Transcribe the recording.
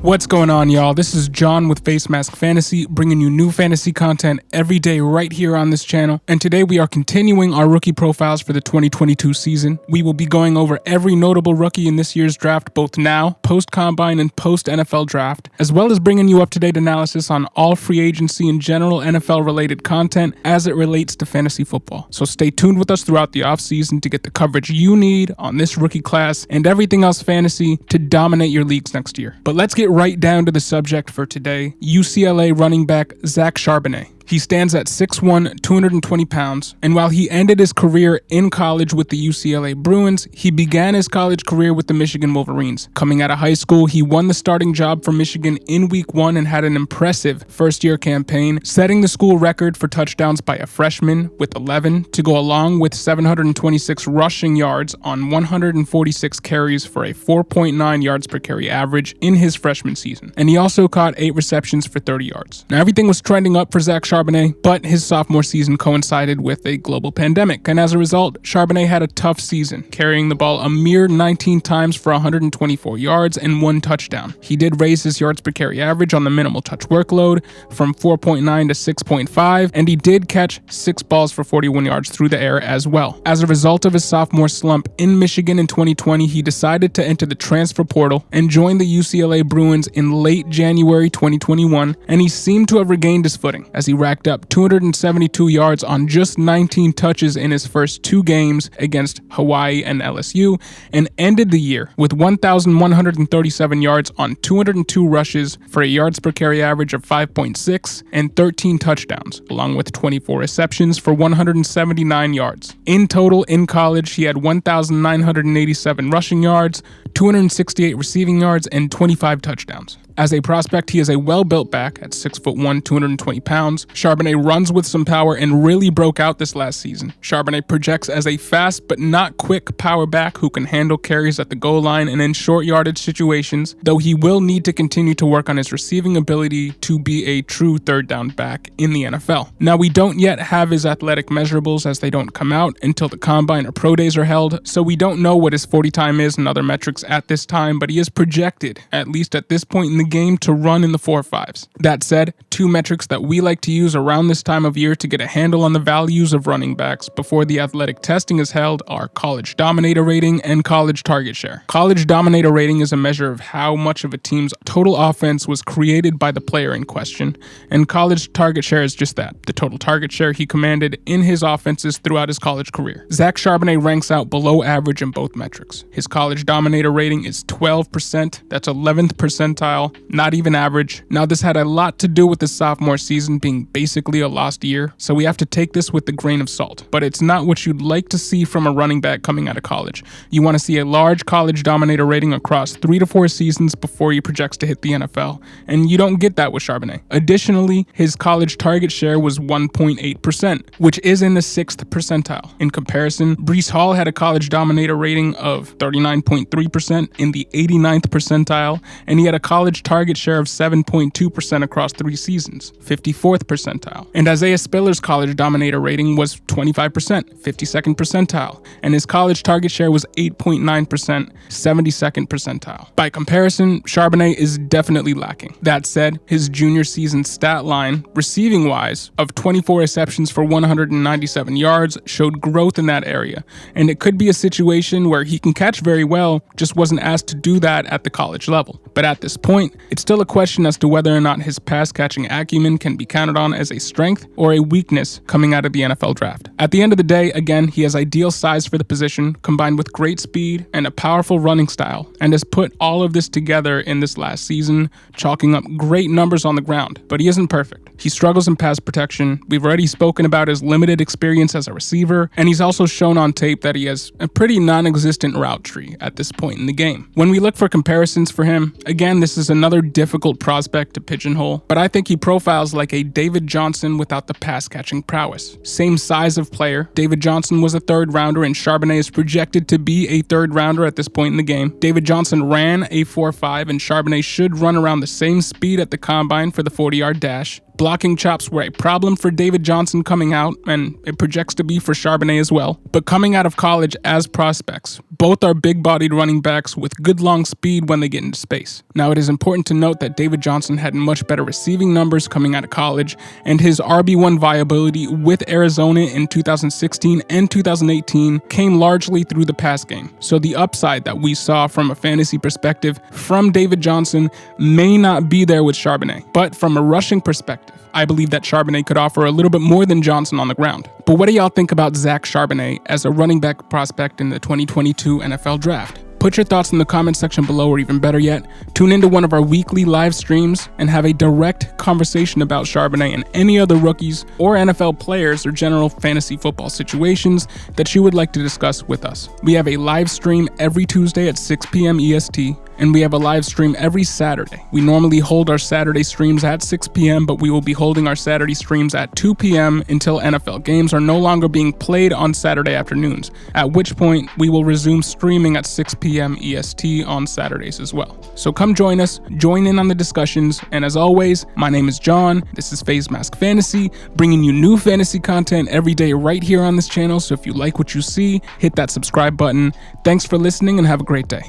What's going on, y'all? This is John with Facemask Fantasy, bringing you new fantasy content every day right here on this channel. And today we are continuing our rookie profiles for the 2022 season. We will be going over every notable rookie in this year's draft, both now, post-combine, and post-NFL draft, as well as bringing you up-to-date analysis on all free agency and general NFL-related content as it relates to fantasy football. So stay tuned with us throughout the offseason to get the coverage you need on this rookie class and everything else fantasy to dominate your leagues next year. But let's get right down to the subject for today. UCLA running back Zach Charbonnet. He stands at 6'1", 220 pounds, and while he ended his career in college with the UCLA Bruins, he began his college career with the Michigan Wolverines. Coming out of high school, he won the starting job for Michigan in Week 1 and had an impressive first-year campaign, setting the school record for touchdowns by a freshman with 11 to go along with 726 rushing yards on 146 carries for a 4.9 yards per carry average in his freshman season. And he also caught 8 receptions for 30 yards. Now, everything was trending up for Zach Charbonnet, but his sophomore season coincided with a global pandemic, and as a result, Charbonnet had a tough season, carrying the ball a mere 19 times for 124 yards and 1 touchdown. He did raise his yards per carry average on the minimal touch workload from 4.9 to 6.5, and he did catch 6 balls for 41 yards through the air as well. As a result of his sophomore slump in Michigan in 2020, he decided to enter the transfer portal and join the UCLA Bruins in late January 2021, and he seemed to have regained his footing as he racked up 272 yards on just 19 touches in his first 2 games against Hawaii and LSU, and ended the year with 1,137 yards on 202 rushes for a yards per carry average of 5.6 and 13 touchdowns, along with 24 receptions for 179 yards. In total, in college, he had 1,987 rushing yards, 268 receiving yards, and 25 touchdowns. As a prospect, he is a well-built back at 6'1", 220 pounds. Charbonnet runs with some power and really broke out this last season. Charbonnet projects as a fast but not quick power back who can handle carries at the goal line and in short yardage situations, though he will need to continue to work on his receiving ability to be a true third down back in the NFL. Now, we don't yet have his athletic measurables as they don't come out until the combine or pro days are held, so we don't know what his 40 time is and other metrics at this time, but he is projected, at least at this point in the game, to run in the 4.5s. That said, 2 metrics that we like to use around this time of year to get a handle on the values of running backs before the athletic testing is held are college dominator rating and college target share. College dominator rating is a measure of how much of a team's total offense was created by the player in question, and college target share is just that, the total target share he commanded in his offenses throughout his college career. Zach Charbonnet ranks out below average in both metrics. His college dominator rating is 12%, that's 11th percentile, not even average. Now, this had a lot to do with the sophomore season being basically a lost year, so we have to take this with a grain of salt. But it's not what you'd like to see from a running back coming out of college. You want to see a large college dominator rating across 3 to 4 seasons before he projects to hit the NFL, and you don't get that with Charbonnet. Additionally, his college target share was 1.8%, which is in the 6th percentile. In comparison, Breece Hall had a college dominator rating of 39.3% in the 89th percentile, and he had a college target share of 7.2% across 3 seasons, 54th percentile. And Isaiah Spiller's college dominator rating was 25%, 52nd percentile, and his college target share was 8.9%, 72nd percentile. By comparison, Charbonnet is definitely lacking. That said, his junior season stat line, receiving-wise, of 24 receptions for 197 yards showed growth in that area, and it could be a situation where he can catch very well, just wasn't asked to do that at the college level. But at this point, it's still a question as to whether or not his pass-catching acumen can be counted on as a strength or a weakness coming out of the NFL draft. At the end of the day, again, he has ideal size for the position, combined with great speed and a powerful running style, and has put all of this together in this last season, chalking up great numbers on the ground. But he isn't perfect. He struggles in pass protection. We've already spoken about his limited experience as a receiver, and he's also shown on tape that he has a pretty non-existent route tree at this point in the game. When we look for comparisons for him, again, this is another difficult prospect to pigeonhole, but I think he profiles like a David Johnson without the pass-catching prowess. Same size of player. David Johnson was a 3rd rounder, and Charbonnet is projected to be a 3rd rounder at this point in the game. David Johnson ran a 4.5, and Charbonnet should run around the same speed at the combine for the 40-yard dash. Blocking chops were a problem for David Johnson coming out, and it projects to be for Charbonnet as well. But coming out of college as prospects, both are big-bodied running backs with good long speed when they get into space. Now, it is important to note that David Johnson had much better receiving numbers coming out of college, and his RB1 viability with Arizona in 2016 and 2018 came largely through the pass game. So the upside that we saw from a fantasy perspective from David Johnson may not be there with Charbonnet. But from a rushing perspective, I believe that Charbonnet could offer a little bit more than Johnson on the ground. But what do y'all think about Zach Charbonnet as a running back prospect in the 2022 NFL Draft? Put your thoughts in the comment section below, or even better yet, tune into one of our weekly live streams and have a direct conversation about Charbonnet and any other rookies or NFL players or general fantasy football situations that you would like to discuss with us. We have a live stream every Tuesday at 6 p.m. EST, and we have a live stream every Saturday. We normally hold our Saturday streams at 6 p.m., but we will be holding our Saturday streams at 2 p.m. until NFL games are no longer being played on Saturday afternoons, at which point we will resume streaming at 6 p.m. EST on Saturdays as well. So come join us, join in on the discussions, and as always, my name is John, this is Facemask Fantasy, bringing you new fantasy content every day right here on this channel, so if you like what you see, hit that subscribe button. Thanks for listening and have a great day.